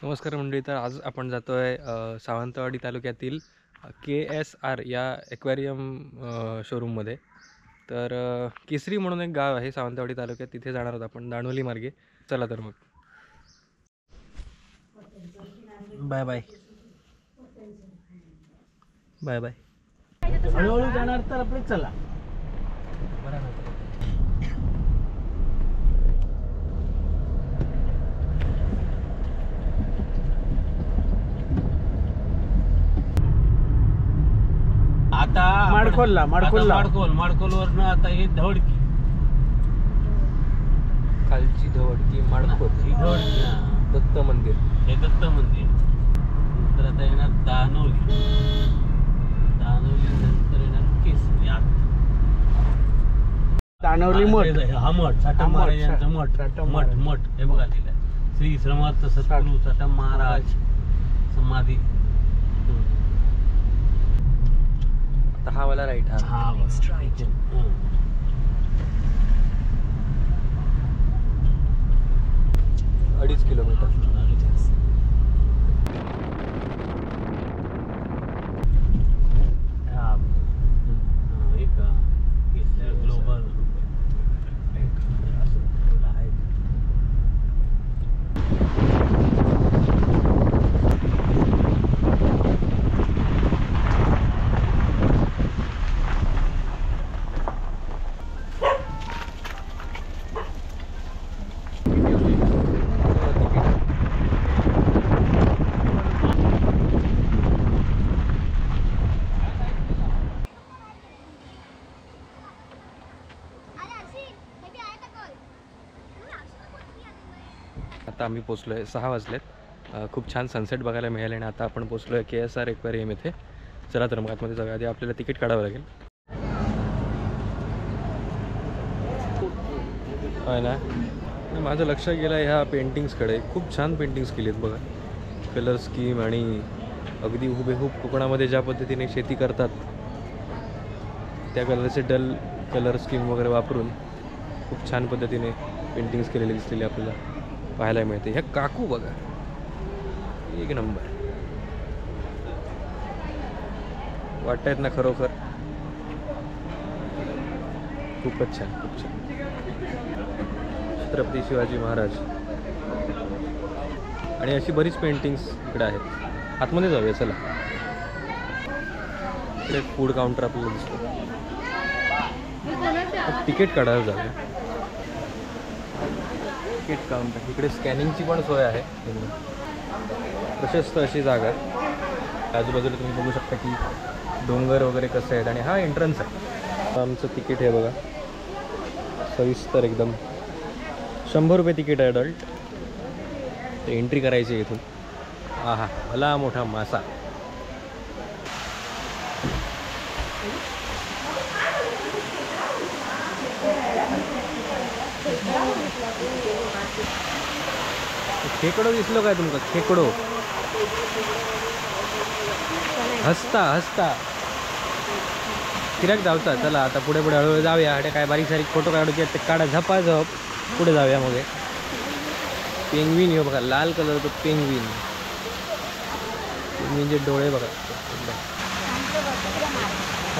नमस्कार मंडळी. तर आज आपण जातो आहे सावंतवाडी तालुक्यातील KSR या ॲक्वेरियम शोरूममध्ये. तर केसरी म्हणून एक गाव आहे सावंतवाडी तालुक्यात, तिथे जाणार आहोत आपण दांडोली मार्गे. चला तर मग बाय बाय बाय बाय. हळूहळू जाणार तर आपले चला. आता माडकोलला माडकोल वरनं आता हे धवडकी खालची धवडकी माडखोल ही धवडकी दत्त मंदिर, हे दत्त मंदिर. नंतर आता येणार दानोली नंतर येणार केसरी. दानवली मठ. हा मठ साठम महाराजांचा मठ मठ हे बघा लिहिलंय. श्री समर्थ सद्गुरू साठम महाराज समाधी. आता हा वाला राईट. हा बस. 2.5 किलोमीटर. ग्लोबल आता आम्ही पोचलो आहे, 6 वाजलेत. खूप छान सनसेट बघायला मिळाले आणि आता आपण पोचलो आहे KSR ॲक्वेरियम येथे. चला तर मग आतमध्ये जाऊया. आधी आपल्याला तिकीट काढावं लागेल. आहे ना, माझं लक्ष गेलं ह्या पेंटिंग्सकडे. खूप छान पेंटिंग्स केली आहेत बघा. कलर स्कीम आणि अगदी हुबेहूब कोकणामध्ये ज्या पद्धतीने शेती करतात त्या कलरचे डल कलर स्कीम वगैरे वापरून खूप छान पद्धतीने पेंटिंग्स केलेली दिसलेली आपल्याला पाहायला मिळते. ह्या काकू बघा, एक नंबर वाटतायत ना खरोखर. खूपच छान, खूप छान. छत्रपती शिवाजी महाराज आणि अशी बरीच पेंटिंग्स इकडे आहेत. आतमध्ये जाऊया चला. इकडे फूड काउंटर आपल्याला दिसतो. तिकीट काढायला जाऊया. तिकीट काउंटर इकडे स्कॅनिंगची पण सोय आहे. प्रशस्त अशी जागा. आजूबाजूला तुम्ही बघू शकता की डोंगर वगैरे कसं आहेत आणि हा एंट्रन्स आहे. आमचं तिकीट आहे बघा, सविस्तर एकदम. 100 रुपये तिकीट आहे अडल्ट. ते एंट्री करायची आहे इथून. हा भला मोठा मासा. खेकडो दिसलो काय तुमका? खेकडो हसता किराक धावता. चला आता पुढे हळूहळू जाऊया. अरे काय बारीक सारीक फोटो काढूचे ते काढा. झपाझप पुढे जाऊया. मग पेंग्विन हे बघा, लाल कलरचं पेंग्विनचे डोळे बघा.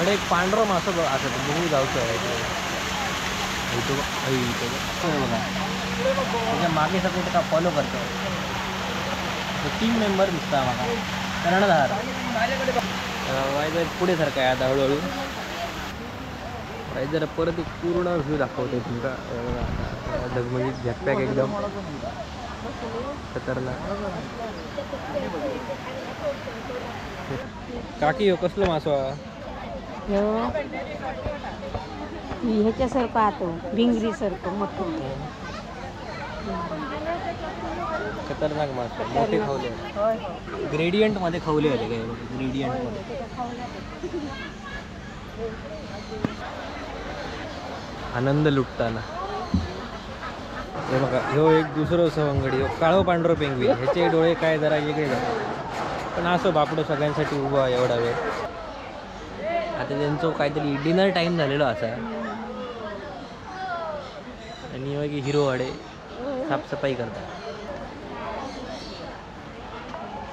अरे एक पांढरा मासा बघा असं बघू जाऊचं आहे. बघा त्याच्या मागे सगळं का फॉलो करतो. 3 मेंबर दिसता मला. कर्णधार वायदर पुढे सारखं आहे आता हळूहळू. वायदर परत एक पूर्ण व्ह्यू दाखवते तुमका. ढगमगीत झॅकपॅक एकदम खतरनाक. काकी हो कसलं मासो? ह्याच्यासारखं आतो भिंगरी सारखं मोठं. खतरनाक मासे मोठे खवले. ग्रेडियंट मध्ये खवले होते काय? ग्रेडियंट मध्ये आनंद लुटताना. हे बघा, ह्यो एक दुसरं सवंगडी. काळो पांढरं पेंग्विन. ह्याचे डोळे काय जरा वेगळे झाले, पण असं बापडं सगळ्यांसाठी उभा एवढा वेळ. आता त्यांचं काहीतरी डिनर टाईम झालेलो असा आणि हिरो हडे साफसफाई करतात.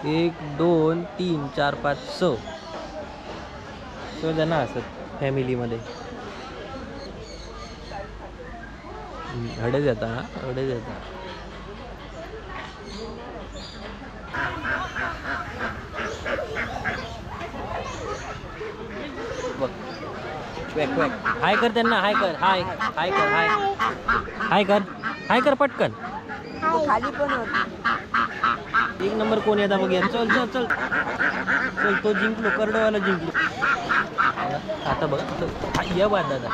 1 2 3 4 5 6 जण असत फॅमिलीमध्ये. अडेच येता ना, अडेच येता. बघ क्वॅक क्वॅक. हाय कर त्यांना, हाय कर, हाय हाय कर, हाय हाय कर, हाय कर पटकन. खाली पण होती. एक नंबर कोण येता बघ. चल चल चल चल, तो जिंकलो, करडवाला जिंकलो. आता बघ या बाद दादा.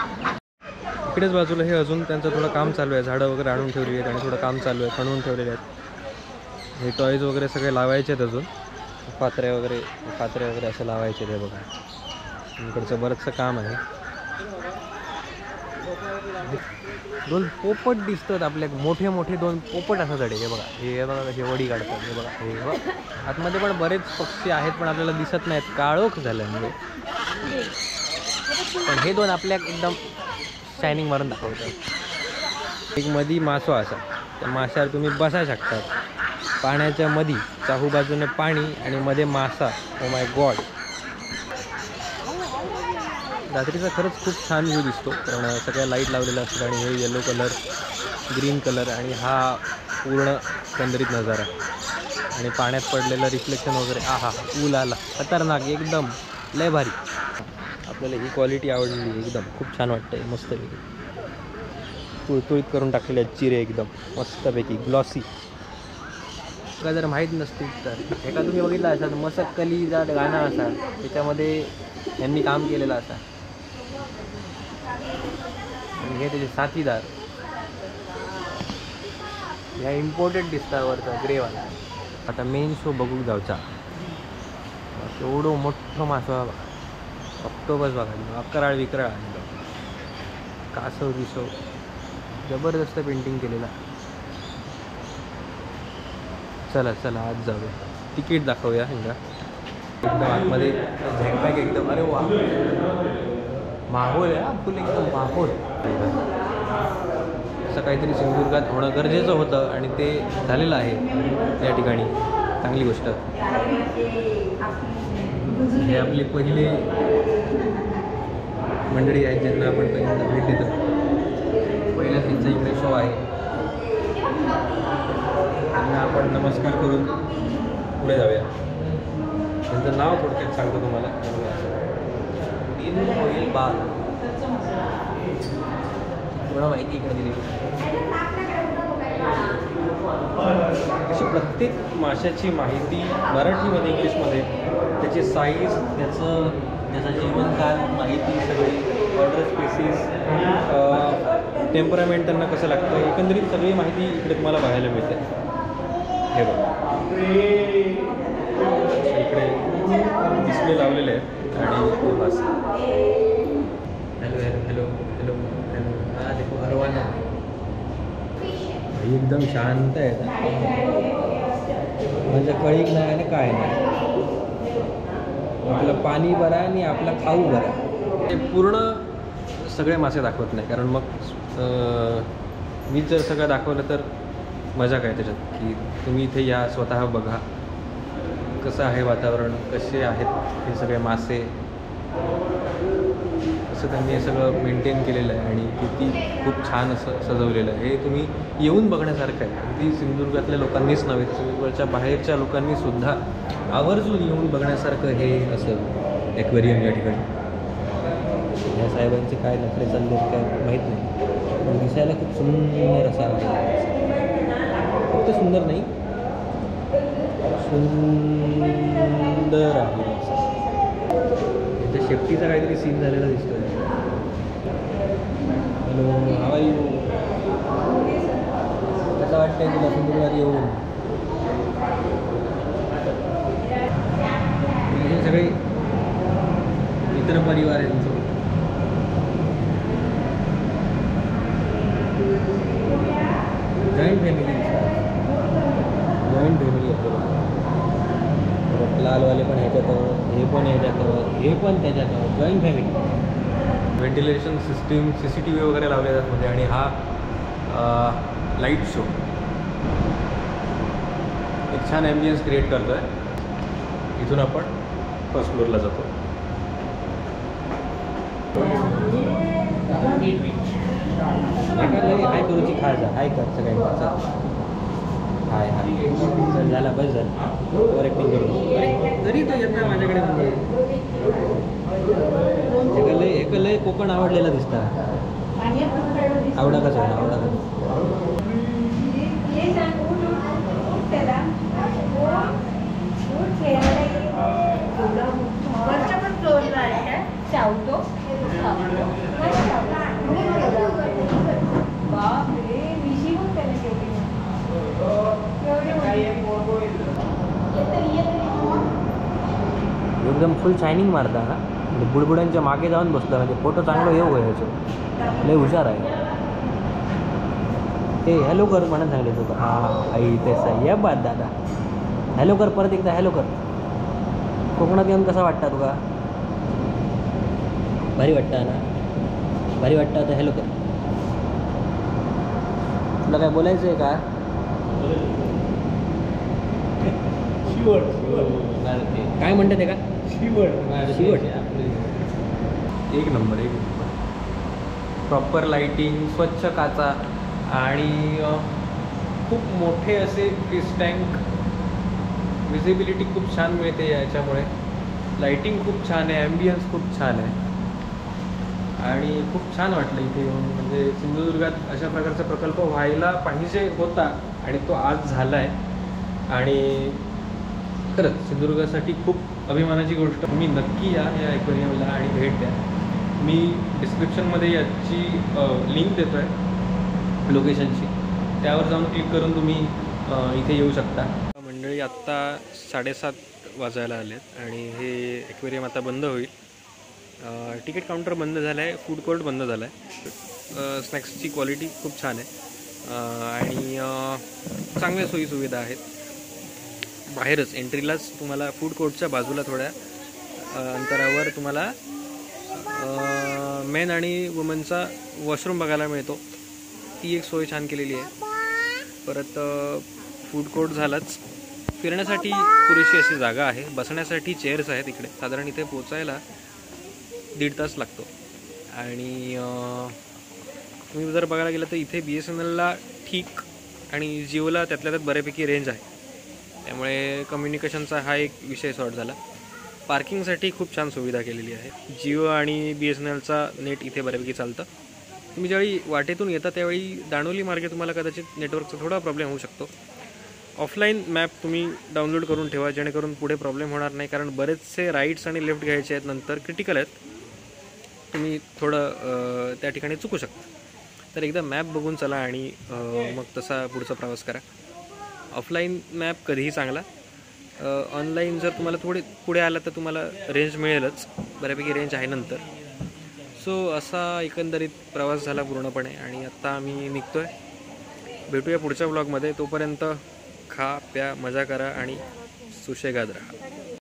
इकडेच बाजूला हे अजून त्यांचं थोडं काम चालू आहे. झाडं वगैरे आणून ठेवली आहेत आणि थोडं काम चालू आहे, खणून ठेवलेले आहेत. हे टॉईज वगैरे सगळे लावायचे आहेत अजून. पात्रे वगैरे असं लावायचे ते बघा. इकडचं बरंचसं काम आहे. दोन पोपट दिसतात आपल्या, मोठे मोठे 2 पोपट असं झाडे. हे बघा, हे बघा कसे वडी काढतात. हे बघा, हे बघा आतमध्ये पण बरेच पक्षी आहेत पण आपल्याला दिसत नाहीत, काळोख झाल्यामुळे. पण हे 2 आपल्या एकदम शायनिंग मारून दाखवतात. एक मधी मासो असा, त्या माशावर तुम्ही बसा शकतात. पाण्याच्या मधी चाहू बाजूने पाणी आणि मध्ये मासा. Oh my God. रात्रीचा खरंच खूप छान व्ह्यू दिसतो, कारण सगळ्या लाईट लावलेल्या असतात आणि हे येलो कलर, ग्रीन कलर आणि हा पूर्ण एकंदरीत नजारा आणि पाण्यात पडलेलं रिफ्लेक्शन वगैरे. आहा, ऊल आला, खतरनाक एकदम, लय भारी. आपल्याला ही क्वालिटी आवडली एकदम, खूप छान वाटतं. मस्तपैकी तुळतुळीत करून टाकलेले आहेत चिरे, एकदम मस्तपैकी ग्लॉसी. का जर माहीत नसतील तर एका तुम्ही बघितला असाल मसक्कलीचा गाणं असा, त्याच्यामध्ये यांनी काम केलेलं असा. आणि हे त्याचे साथीदार ह्या इम्पोर्टेड दिसता वरचा ग्रेवाला. आता मेन शो बघू जाऊचा. एवढं मोठं मासं बघा, ऑक्टोबस बघा, अकराळ विकराळ, कासव दिसव, जबरदस्त पेंटिंग केलेला. चला चला आज जाऊया, तिकीट दाखवूया. हिंगा एकदम आतमध्ये झॅकपॅक एकदम. अरे वा, माहोल आहे फुल एकदम माहोल. असं काहीतरी सिंधुदुर्गात होणं गरजेचं होतं आणि ते झालेलं आहे या ठिकाणी. चांगली गोष्ट. हे आपले पहिले मंडळी आहेत ज्यांना आपण पहिल्यांदा भेट देतो. पहिला त्यांचा इकडे शो आहे, त्यांना आपण नमस्कार करून पुढे जाऊया. त्यांचं नाव थोडक्यात सांगतो तुम्हाला. होईल बाग थोडं माहिती इकडे दिली. अशी प्रत्येक माशाची माहिती मराठीमध्ये, इंग्लिशमध्ये, त्याची साईज, त्याचा जीवनकाल, माहिती सगळी, ऑर्डर स्पेसिस, टेम्परामेंट त्यांना कसं लागतं, एकंदरीत सगळी माहिती इकडे तुम्हाला पाहायला मिळते. हे बघा, इकडे डिस्प्ले लावलेले आहेत आणि बस. Hello hello hello hello. हा देखो हरवाना एकदम शांत आहे. म्हणजे कळीक नाही आणि काय नाही. आपलं पाणी बरा आणि आपला खाऊ बरा. ते पूर्ण सगळे मासे दाखवत नाही, कारण मग मी जर सगळं दाखवलं तर मजा काय त्याच्यात, की तुम्ही इथे या, स्वतः बघा कसं आहे वातावरण, कसे आहेत हे सगळे मासे, कसं त्यांनी हे सगळं मेंटेन केलेलं आहे आणि किती खूप छान असं सजवलेलं आहे. हे तुम्ही येऊन बघण्यासारखं आहे. अगदी सिंधुदुर्गातल्या लोकांनीच नव्हे, सिंधुदुर्गाच्या बाहेरच्या लोकांनी सुद्धा आवर्जून येऊन बघण्यासारखं हे असं ॲक्वेरियम या ठिकाणी. ह्या साहेबांचे काय नखरे चालले काय माहीत नाही, पण दिसायला खूप सुंदर असा आहे. फक्त सुंदर नाही, सुंदर आहे. त्याच्या शेफ्टीचा काहीतरी सीन झालेला दिसतोय. Hello, how you. कसं वाटतंय तुला सिंधुदुर्गात येऊन? हे सगळे मित्रपरिवार आहे तुमचं. जॉईंट फॅमिली, जॉईंट फॅमिली आहे. लालवाले पण ह्याच्यात, हे पण ह्याच्यात, हे पण त्याच्यात, joint family. Ventilation system, CCTV वगैरे लावले जातात मध्ये. आणि हा लाईट शो एक छान ॲम्बियन्स क्रिएट करतो आहे. इथून आपण फर्स्ट फ्लोअरला जातो. हाय करूची खायचा हाय कर सगळ्यांचा हाय हाय चल झाला बस झालं ओव्हर ॲक्टिंग करू तरी तो येत नाही माझ्याकडे एक लय कोकण आवडलेला दिसता आवडा कसं आवडा कसं एकदम फुल शायनिंग मारता ना म्हणजे बुडबुड्यांच्या मागे जाऊन बसला म्हणजे फोटो चांगला येऊ यायचं लय हुशार आहे ते हॅलो कर म्हणून सांगले तुका हां आई तेच या बाद दादा हॅलो कर परत एकदा हॅलो कर कोकणात येऊन कसा वाटता तुका भारी वाटतं ना भारी वाटतं आता हॅलो कर तुला काय बोलायचं आहे का काय म्हणतात ते का शिवट एक नंबर प्रॉपर लाईटिंग स्वच्छ काचा आणि खूप मोठे असे फिश टँक विजिबिलिटी खूप छान मिळते याच्यामुळे लाईटिंग खूप छान आहे ॲम्बियन्स खूप छान आहे आणि खूप छान वाटलं इथे येऊन म्हणजे सिंधुदुर्गात अशा प्रकारचा प्रकल्प व्हायला पाहिजे होता आणि तो आज झाला आहे आणि खरंच सिंधुदुर्गासाठी खूप अभिमानाची गोष्ट तुम्ही नक्की या ॲक्वेरियमला आणि भेट द्या मी डिस्क्रिप्शनमध्ये याची लिंक देतो आहे लोकेशनची त्यावर जाऊन क्लिक करून तुम्ही इथे येऊ शकता. मंडळी आत्ता 7:30 वाजायला आलेत आणि हे ॲक्वेरियम आता बंद होईल. तिकीट काउंटर बंद झालं आहे फूड कोर्ट बंद झालं आहे स्नॅक्सची क्वालिटी खूप छान आहे आणि चांगल्या सोयीसुविधा आहेत. बाहेरच एंट्रीलाच तुम्हाला फूड कोर्टच्या बाजूला थोड्या अंतरावर तुम्हाला मेन आणि वुमनचा वॉशरूम बघायला मिळतो. ती एक सोय छान केलेली आहे. परत फूड कोर्ट झालाच फिरण्यासाठी पुरेशी अशी जागा आहे बसण्यासाठी चेअर्स आहेत इकडे साधारण इथे पोचायला 1.5 तास लागतो आणि तुम्ही जर बघायला गेलं तर इथे BSNLला ठीक आणि जिओला त्यातल्या त्यात बऱ्यापैकी रेंज आहे त्यामुळे कम्युनिकेशनचा हा एक विषय सॉर्ट झाला. पार्किंगसाठी खूप छान सुविधा केलेली आहे. जिओ आणि BSNLचा नेट इथे बऱ्यापैकी चालतं. तुम्ही ज्यावेळी वाटेतून येता त्यावेळी दाणोली मार्गे तुम्हाला कदाचित नेटवर्कचा थोडा प्रॉब्लेम होऊ शकतो. ऑफलाईन मॅप तुम्ही डाउनलोड करून ठेवा जेणेकरून पुढे प्रॉब्लेम होणार नाही कारण बरेचसे राईट्स आणि लेफ्ट घ्यायचे आहेत नंतर क्रिटिकल आहेत तुम्ही थोडं त्या ठिकाणी चुकू शकता. तर एकदा मॅप बघून चला आणि मग तसा पुढचा प्रवास करा. ऑफलाईन मॅप कधीही चांगला ऑनलाईन जर तुम्हाला थोडे पुढे आला तर तुम्हाला रेंज मिळेलच बऱ्यापैकी रेंज आहे नंतर. सो असा एकंदरीत प्रवास झाला पूर्णपणे आणि आत्ता आम्ही निघतो आहे. भेटूया पुढच्या ब्लॉगमध्ये. तोपर्यंत खा प्या मजा करा आणि सुशेगाद राहा.